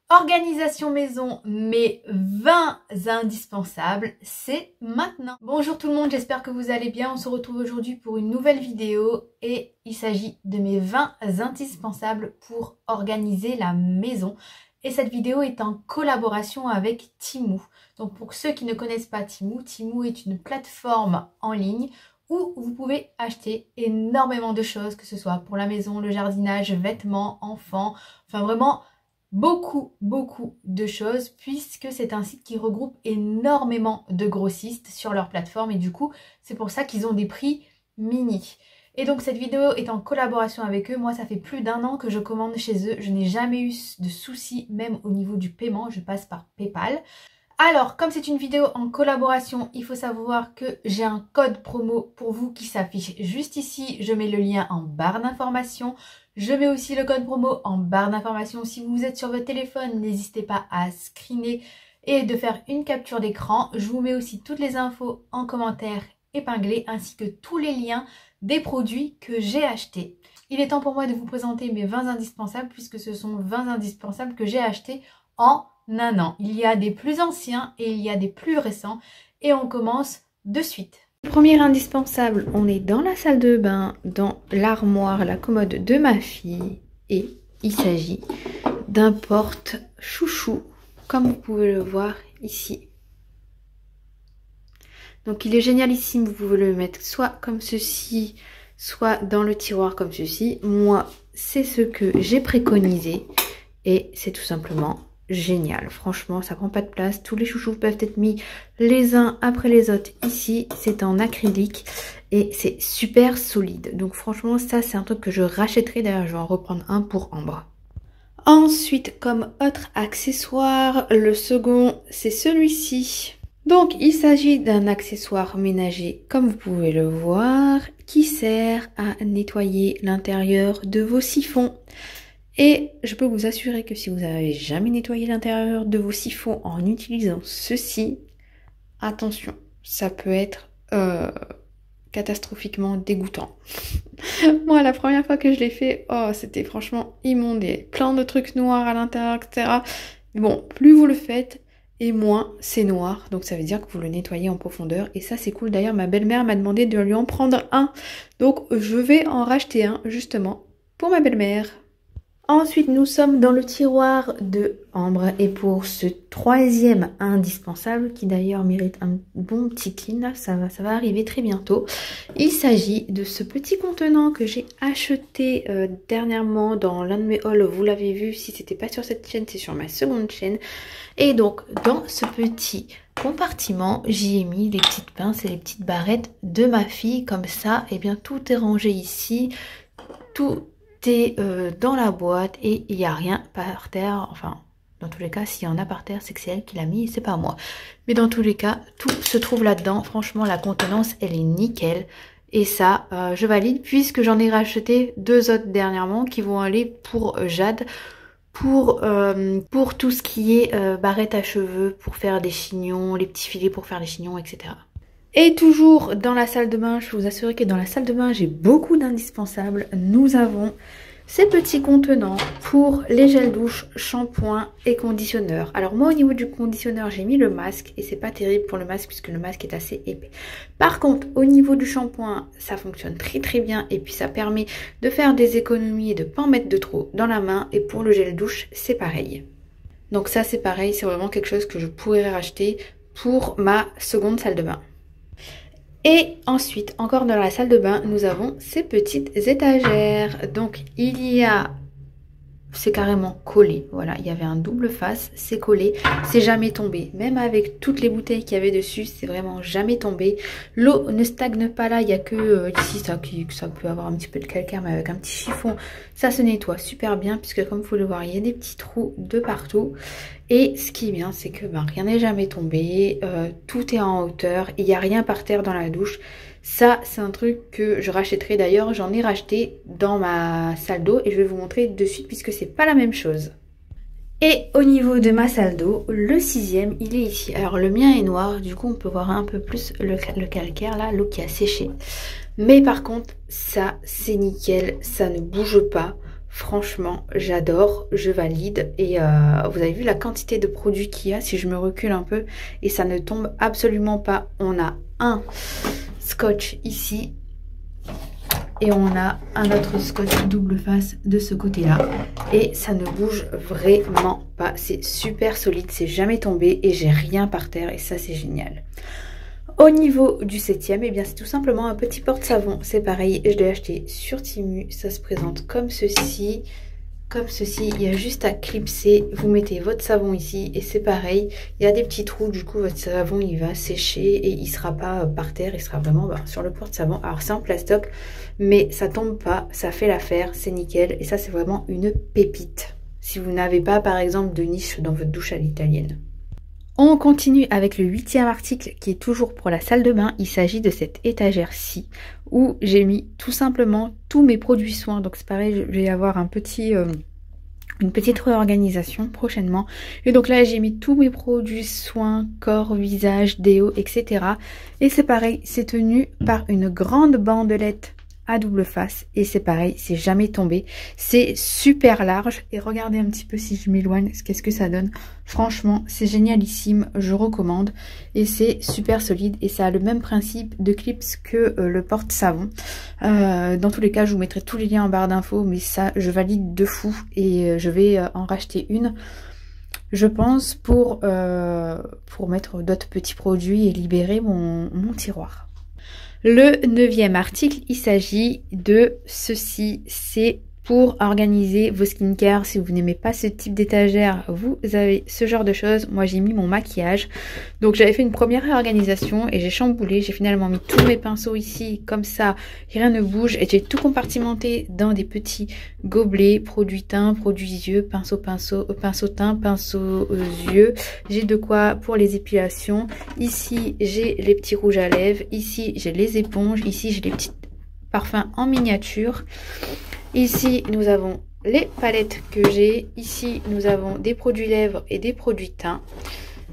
Organisation maison, mes 20 indispensables, c'est maintenant. Bonjour tout le monde, j'espère que vous allez bien. On se retrouve aujourd'hui pour une nouvelle vidéo et il s'agit de mes 20 indispensables pour organiser la maison. Et cette vidéo est en collaboration avec Temu. Donc pour ceux qui ne connaissent pas Temu, Temu est une plateforme en ligne où vous pouvez acheter énormément de choses, que ce soit pour la maison, le jardinage, vêtements, enfants, enfin vraiment beaucoup de choses, puisque c'est un site qui regroupe énormément de grossistes sur leur plateforme et du coup c'est pour ça qu'ils ont des prix mini. Et donc cette vidéo est en collaboration avec eux. Moi ça fait plus d'1 an que je commande chez eux, je n'ai jamais eu de soucis même au niveau du paiement, je passe par PayPal. Alors, comme c'est une vidéo en collaboration, il faut savoir que j'ai un code promo pour vous qui s'affiche juste ici. Je mets le lien en barre d'information. Je mets aussi le code promo en barre d'information. Si vous êtes sur votre téléphone, n'hésitez pas à screener et de faire une capture d'écran. Je vous mets aussi toutes les infos en commentaire épinglées ainsi que tous les liens des produits que j'ai achetés. Il est temps pour moi de vous présenter mes 20 indispensables puisque ce sont 20 indispensables que j'ai achetés en 1 an. Il y a des plus anciens et il y a des plus récents et on commence de suite. Premier indispensable, on est dans la salle de bain, dans l'armoire, la commode de ma fille et il s'agit d'un porte-chouchou comme vous pouvez le voir ici. Donc il est génialissime, vous pouvez le mettre soit comme ceci, soit dans le tiroir comme ceci. Moi, c'est ce que j'ai préconisé et c'est tout simplement génial. Franchement, ça prend pas de place. Tous les chouchous peuvent être mis les uns après les autres ici. C'est en acrylique et c'est super solide. Donc franchement, ça c'est un truc que je rachèterai. D'ailleurs, je vais en reprendre un pour Ambre. Ensuite, comme autre accessoire, le second, c'est celui-ci. Donc, il s'agit d'un accessoire ménager, comme vous pouvez le voir, qui sert à nettoyer l'intérieur de vos siphons. Et je peux vous assurer que si vous n'avez jamais nettoyé l'intérieur de vos siphons en utilisant ceci, attention, ça peut être catastrophiquement dégoûtant. Moi, la première fois que je l'ai fait, oh, c'était franchement immonde, plein de trucs noirs à l'intérieur, etc. Bon, plus vous le faites, et moins c'est noir, donc ça veut dire que vous le nettoyez en profondeur, et ça c'est cool. D'ailleurs, ma belle-mère m'a demandé de lui en prendre un, donc je vais en racheter un, justement, pour ma belle-mère. Ensuite, nous sommes dans le tiroir de Ambre et pour ce troisième indispensable, qui d'ailleurs mérite un bon petit clean, là, ça va arriver très bientôt. Il s'agit de ce petit contenant que j'ai acheté dernièrement dans l'un de mes hauls. Vous l'avez vu, si c'était pas sur cette chaîne, c'est sur ma seconde chaîne. Et donc, dans ce petit compartiment, j'y ai mis les petites pinces et les petites barrettes de ma fille. Comme ça, et bien tout est rangé ici, tout dans la boîte et il n'y a rien par terre. Enfin, dans tous les cas, s'il y en a par terre, c'est que c'est elle qui l'a mis et c'est pas moi. Mais dans tous les cas, tout se trouve là-dedans. Franchement, la contenance, elle est nickel. Et ça, je valide puisque j'en ai racheté 2 autres dernièrement qui vont aller pour Jade. Pour tout ce qui est barrette à cheveux, pour faire des chignons, les petits filets pour faire les chignons, etc. Et toujours dans la salle de bain, je peux vous assurer que dans la salle de bain, j'ai beaucoup d'indispensables. Nous avons ces petits contenants pour les gels douche, shampoing et conditionneur. Alors moi, au niveau du conditionneur, j'ai mis le masque et c'est pas terrible pour le masque puisque le masque est assez épais. Par contre, au niveau du shampoing, ça fonctionne très bien et puis ça permet de faire des économies et de pas en mettre de trop dans la main. Et pour le gel douche, c'est pareil. Donc ça, c'est pareil, c'est vraiment quelque chose que je pourrais racheter pour ma seconde salle de bain. Et ensuite, encore dans la salle de bain, nous avons ces petites étagères. Donc, il y a... C'est carrément collé. Voilà, il y avait un double face, c'est collé. C'est jamais tombé. Même avec toutes les bouteilles qu'il y avait dessus, c'est vraiment jamais tombé. L'eau ne stagne pas là. Il n'y a que ici, ça peut avoir un petit peu de calcaire, mais avec un petit chiffon, ça se nettoie super bien. Puisque comme vous pouvez le voir, il y a des petits trous de partout. Et ce qui est bien, c'est que rien n'est jamais tombé, tout est en hauteur, il n'y a rien par terre dans la douche. Ça, c'est un truc que je rachèterai. D'ailleurs, j'en ai racheté dans ma salle d'eau et je vais vous montrer de suite puisque c'est pas la même chose. Et au niveau de ma salle d'eau, le 6e, il est ici. Alors le mien est noir, du coup on peut voir un peu plus le calcaire là, l'eau qui a séché. Mais par contre, ça c'est nickel, ça ne bouge pas. Franchement, j'adore, je valide. Et vous avez vu la quantité de produits qu'il y a, si je me recule un peu, et ça ne tombe absolument pas. On a un scotch ici. Et on a un autre scotch double face de ce côté-là. Et ça ne bouge vraiment pas. C'est super solide, c'est jamais tombé et j'ai rien par terre et ça c'est génial. Au niveau du 7e, eh bien c'est tout simplement un petit porte-savon. C'est pareil, je l'ai acheté sur Temu. Ça se présente comme ceci. Comme ceci, il y a juste à clipser, vous mettez votre savon ici et c'est pareil, il y a des petits trous, du coup votre savon il va sécher et il sera pas par terre, il sera vraiment sur le porte-savon. Alors c'est en plastoc, mais ça tombe pas, ça fait l'affaire, c'est nickel et ça c'est vraiment une pépite. Si vous n'avez pas par exemple de niche dans votre douche à l'italienne. On continue avec le 8e article qui est toujours pour la salle de bain. Il s'agit de cette étagère-ci où j'ai mis tout simplement tous mes produits soins. Donc c'est pareil, je vais avoir une petite réorganisation prochainement. Et donc là j'ai mis tous mes produits soins, corps, visage, déo, etc. Et c'est pareil, c'est tenu par une grande bandelette à double face et c'est pareil, c'est jamais tombé, c'est super large et regardez un petit peu si je m'éloigne, qu'est-ce que ça donne. Franchement c'est génialissime, je recommande et c'est super solide et ça a le même principe de clips que le porte-savon. Dans tous les cas je vous mettrai tous les liens en barre d'infos, mais ça je valide de fou et je vais en racheter une, je pense, pour mettre d'autres petits produits et libérer mon tiroir. Le 9e article, il s'agit de ceci, c'est pour organiser vos skincare. Si vous n'aimez pas ce type d'étagère, vous avez ce genre de choses. Moi j'ai mis mon maquillage, donc j'avais fait une première réorganisation et j'ai chamboulé, j'ai finalement mis tous mes pinceaux ici, comme ça rien ne bouge et j'ai tout compartimenté dans des petits gobelets, produits teint, produits yeux, pinceau teint, pinceau yeux. J'ai de quoi pour les épilations, ici j'ai les petits rouges à lèvres, ici j'ai les éponges, ici j'ai les petits parfums en miniature. Ici, nous avons les palettes que j'ai. Ici, nous avons des produits lèvres et des produits teint.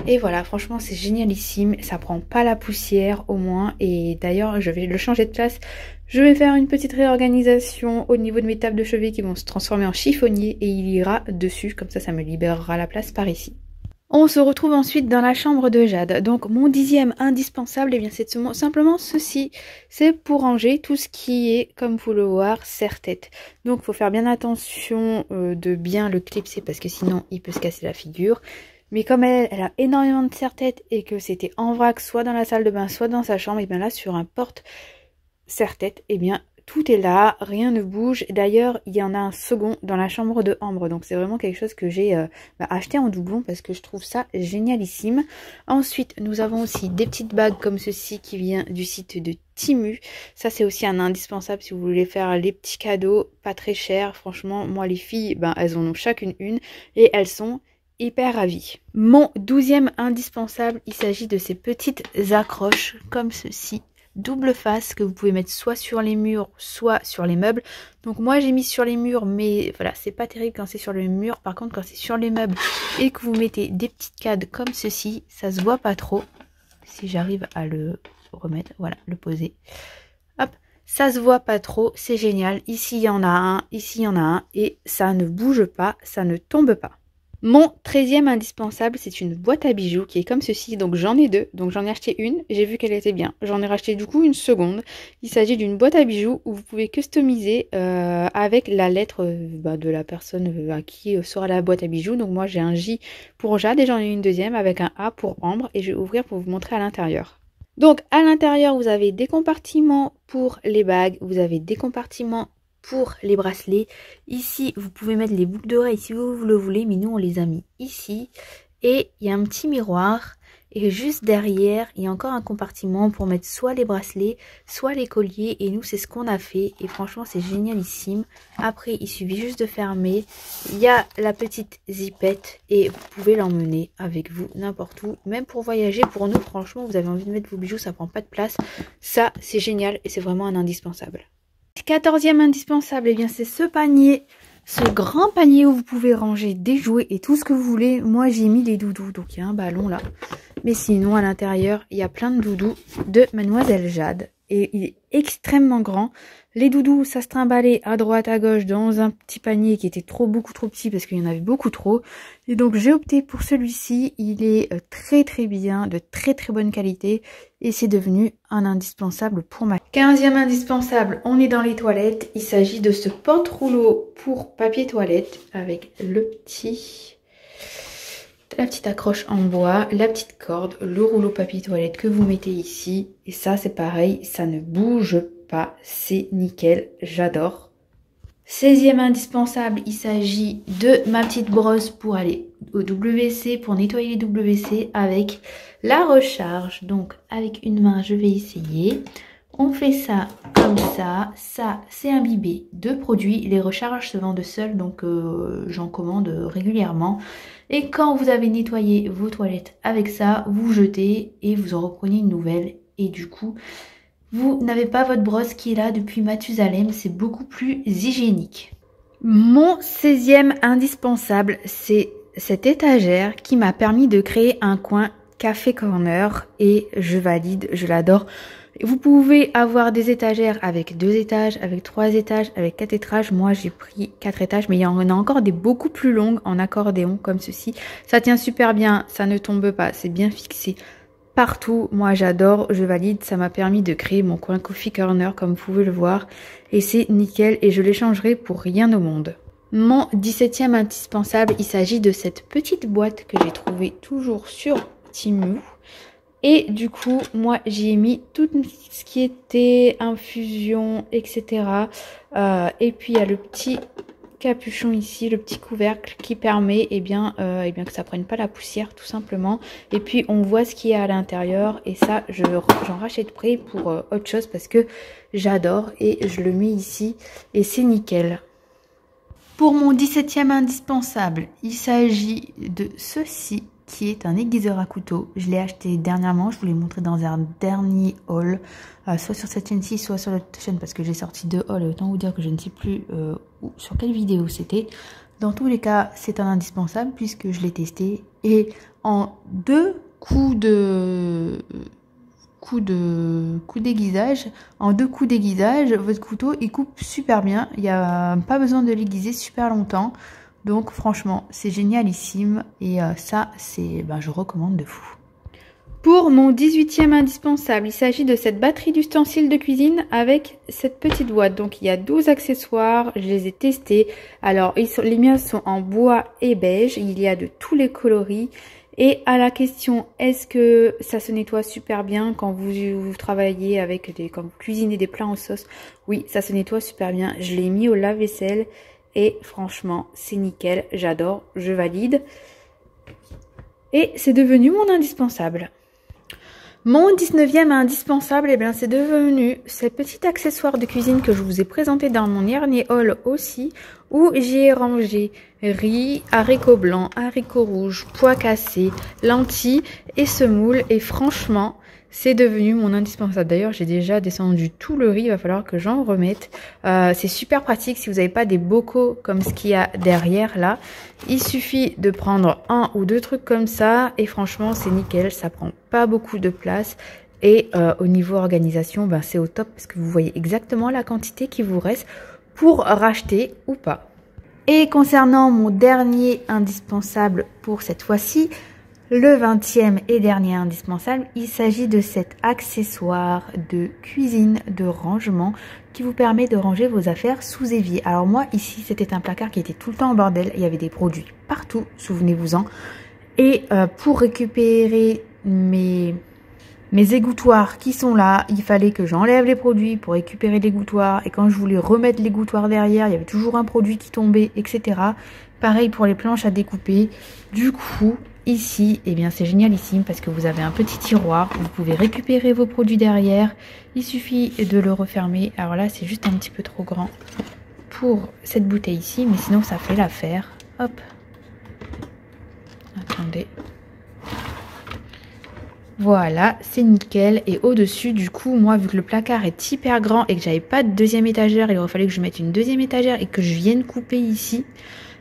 Et voilà, franchement, c'est génialissime. Ça prend pas la poussière au moins. Et d'ailleurs, je vais le changer de place. Je vais faire une petite réorganisation au niveau de mes tables de chevet qui vont se transformer en chiffonnier. Et il ira dessus. Comme ça me libérera la place par ici. On se retrouve ensuite dans la chambre de Jade. Donc mon 10e indispensable, eh bien c'est simplement ceci. C'est pour ranger tout ce qui est, comme vous le voyez, serre-tête. Donc il faut faire bien attention de bien le clipser parce que sinon il peut se casser la figure. Mais comme elle a énormément de serre-tête et que c'était en vrac soit dans la salle de bain, soit dans sa chambre, et bien là sur un porte serre-tête, eh bien tout est là, rien ne bouge. D'ailleurs, il y en a un second dans la chambre de Ambre. Donc c'est vraiment quelque chose que j'ai acheté en doublon parce que je trouve ça génialissime. Ensuite, nous avons aussi des petites bagues comme ceci qui vient du site de Temu. Ça c'est aussi un indispensable si vous voulez faire les petits cadeaux, pas très chers. Franchement, moi les filles, elles en ont chacune une et elles sont hyper ravies. Mon 12e indispensable, il s'agit de ces petites accroches comme ceci. Double face que vous pouvez mettre soit sur les murs, soit sur les meubles. Donc moi j'ai mis sur les murs, mais voilà, c'est pas terrible quand c'est sur le mur. Par contre, quand c'est sur les meubles et que vous mettez des petites cadres comme ceci, ça se voit pas trop. Si j'arrive à le remettre, voilà, le poser. Hop, ça se voit pas trop, c'est génial. Ici il y en a un, ici il y en a un, et ça ne bouge pas, ça ne tombe pas. Mon 13e indispensable, c'est une boîte à bijoux qui est comme ceci. Donc j'en ai deux, donc j'en ai acheté une, j'ai vu qu'elle était bien. J'en ai racheté du coup une seconde. Il s'agit d'une boîte à bijoux où vous pouvez customiser avec la lettre de la personne à qui sera la boîte à bijoux. Donc moi j'ai un J pour Jade et j'en ai une deuxième avec un A pour Ambre et je vais ouvrir pour vous montrer à l'intérieur. Donc à l'intérieur vous avez des compartiments pour les bagues, vous avez des compartiments pour les bracelets. Ici vous pouvez mettre les boucles d'oreilles si vous le voulez, mais nous on les a mis ici. Et il y a un petit miroir et juste derrière il y a encore un compartiment pour mettre soit les bracelets soit les colliers, et nous c'est ce qu'on a fait et franchement c'est génialissime. Après il suffit juste de fermer, il y a la petite zippette et vous pouvez l'emmener avec vous n'importe où, même pour voyager. Pour nous franchement, vous avez envie de mettre vos bijoux, ça prend pas de place, ça c'est génial et c'est vraiment un indispensable. 14e indispensable, et bien c'est ce panier, ce grand panier où vous pouvez ranger des jouets et tout ce que vous voulez. Moi j'ai mis des doudous, donc il y a un ballon là, mais sinon à l'intérieur il y a plein de doudous de Mademoiselle Jade et il est extrêmement grand. Les doudous, ça se trimballait à droite, à gauche dans un petit panier qui était beaucoup trop petit parce qu'il y en avait beaucoup trop. Et donc j'ai opté pour celui-ci. Il est très bien, de très bonne qualité et c'est devenu un indispensable pour ma 15e indispensable. On est dans les toilettes. Il s'agit de ce porte-rouleau pour papier toilette avec la petite accroche en bois, la petite corde, le rouleau papier toilette que vous mettez ici. Et ça, c'est pareil, ça ne bouge pas, c'est nickel, j'adore. 16e indispensable, il s'agit de ma petite brosse pour aller au WC, pour nettoyer les WC avec la recharge. Donc, avec une main, je vais essayer. On fait ça comme ça. Ça, c'est imbibé de produits. Les recharges se vendent seules, donc j'en commande régulièrement. Et quand vous avez nettoyé vos toilettes avec ça, vous jetez et vous en reprenez une nouvelle. Et du coup, vous n'avez pas votre brosse qui est là depuis Mathusalem. C'est beaucoup plus hygiénique. Mon 16e indispensable, c'est cette étagère qui m'a permis de créer un coin café corner. Et je valide, je l'adore. Vous pouvez avoir des étagères avec 2 étages, avec 3 étages, avec 4 étages. Moi, j'ai pris 4 étages, mais il y en a encore des beaucoup plus longues en accordéon comme ceci. Ça tient super bien, ça ne tombe pas, c'est bien fixé partout. Moi, j'adore, je valide. Ça m'a permis de créer mon coin coffee corner comme vous pouvez le voir. Et c'est nickel et je l'échangerai pour rien au monde. Mon 17e indispensable, il s'agit de cette petite boîte que j'ai trouvée toujours sur Temu. Et du coup, moi, j'y ai mis tout ce qui était infusion, etc. Et puis, il y a le petit capuchon ici, le petit couvercle qui permet que ça prenne pas la poussière, tout simplement. Et puis, on voit ce qu'il y a à l'intérieur. Et ça, j'en rachète près pour autre chose parce que j'adore. Et je le mets ici et c'est nickel. Pour mon 17e indispensable, il s'agit de ceci, qui est un aiguiseur à couteau. Je l'ai acheté dernièrement, je vous l'ai montré dans un dernier haul, soit sur cette chaîne-ci, soit sur l'autre chaîne, parce que j'ai sorti 2 hauls, et autant vous dire que je ne sais plus sur quelle vidéo c'était. Dans tous les cas, c'est un indispensable, puisque je l'ai testé, et en 2 coups d'aiguisage, votre couteau, il coupe super bien, il n'y a pas besoin de l'aiguiser super longtemps. Donc franchement, c'est génialissime et ça, je recommande de fou. Pour mon 18e indispensable, il s'agit de cette batterie d'ustensiles de cuisine avec cette petite boîte. Donc il y a 12 accessoires, je les ai testés. Alors les miens sont en bois et beige, il y a de tous les coloris. Et à la question, est-ce que ça se nettoie super bien quand vous travaillez quand vous cuisinez des plats en sauce? Oui, ça se nettoie super bien. Je l'ai mis au lave-vaisselle. Et franchement, c'est nickel, j'adore, je valide. Et c'est devenu mon indispensable. Mon 19e indispensable, c'est devenu ce petit accessoire de cuisine que je vous ai présenté dans mon dernier haul aussi, où j'ai rangé riz, haricots blancs, haricots rouges, pois cassés, lentilles et semoule. Et franchement, c'est devenu mon indispensable. D'ailleurs, j'ai déjà descendu tout le riz. Il va falloir que j'en remette. C'est super pratique si vous n'avez pas des bocaux comme ce qu'il y a derrière là. Il suffit de prendre 1 ou 2 trucs comme ça. Et franchement, c'est nickel. Ça prend pas beaucoup de place. Et au niveau organisation, c'est au top parce que vous voyez exactement la quantité qui vous reste pour racheter ou pas. Et concernant mon dernier indispensable pour cette fois-ci, le 20e et dernier indispensable, il s'agit de cet accessoire de cuisine, de rangement, qui vous permet de ranger vos affaires sous évier. Alors moi, ici, c'était un placard qui était tout le temps en bordel. Il y avait des produits partout, souvenez-vous-en. Et pour récupérer mes égouttoirs qui sont là, il fallait que j'enlève les produits pour récupérer l'égouttoir. Et quand je voulais remettre l'égouttoir derrière, il y avait toujours un produit qui tombait, etc. Pareil pour les planches à découper. Du coup, ici, c'est génialissime parce que vous avez un petit tiroir. Vous pouvez récupérer vos produits derrière. Il suffit de le refermer. Alors là, c'est juste un petit peu trop grand pour cette bouteille ici. Mais sinon, ça fait l'affaire. Hop. Attendez. Voilà, c'est nickel. Et au-dessus, du coup, moi, vu que le placard est hyper grand et que j'avais pas de deuxième étagère, il aurait fallu que je mette une deuxième étagère et que je vienne couper ici.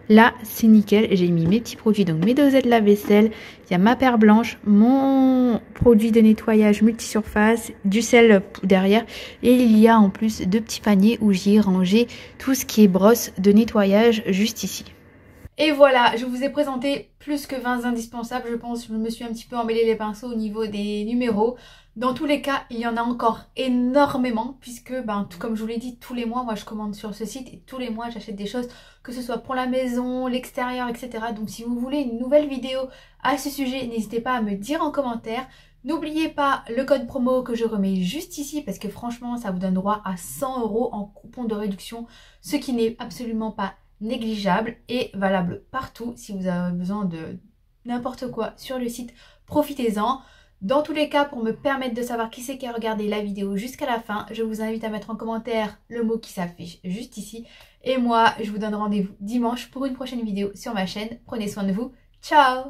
Là, c'est nickel. J'ai mis mes petits produits, donc mes dosettes de lave-vaisselle. Il y a ma paire blanche, mon produit de nettoyage multisurface, du sel derrière. Et il y a en plus 2 petits paniers où j'y ai rangé tout ce qui est brosse de nettoyage juste ici. Et voilà, je vous ai présenté plus que 20 indispensables, je pense. Je me suis un petit peu emmêlé les pinceaux au niveau des numéros. Dans tous les cas, il y en a encore énormément puisque, tout comme je vous l'ai dit, tous les mois, moi je commande sur ce site et tous les mois j'achète des choses, que ce soit pour la maison, l'extérieur, etc. Donc si vous voulez une nouvelle vidéo à ce sujet, n'hésitez pas à me dire en commentaire. N'oubliez pas le code promo que je remets juste ici parce que franchement, ça vous donne droit à 100 € en coupon de réduction, ce qui n'est absolument pas négligeable et valable partout. Si vous avez besoin de n'importe quoi sur le site, profitez-en. Dans tous les cas, pour me permettre de savoir qui c'est qui a regardé la vidéo jusqu'à la fin, je vous invite à mettre en commentaire le mot qui s'affiche juste ici. Et moi, je vous donne rendez-vous dimanche pour une prochaine vidéo sur ma chaîne. Prenez soin de vous. Ciao!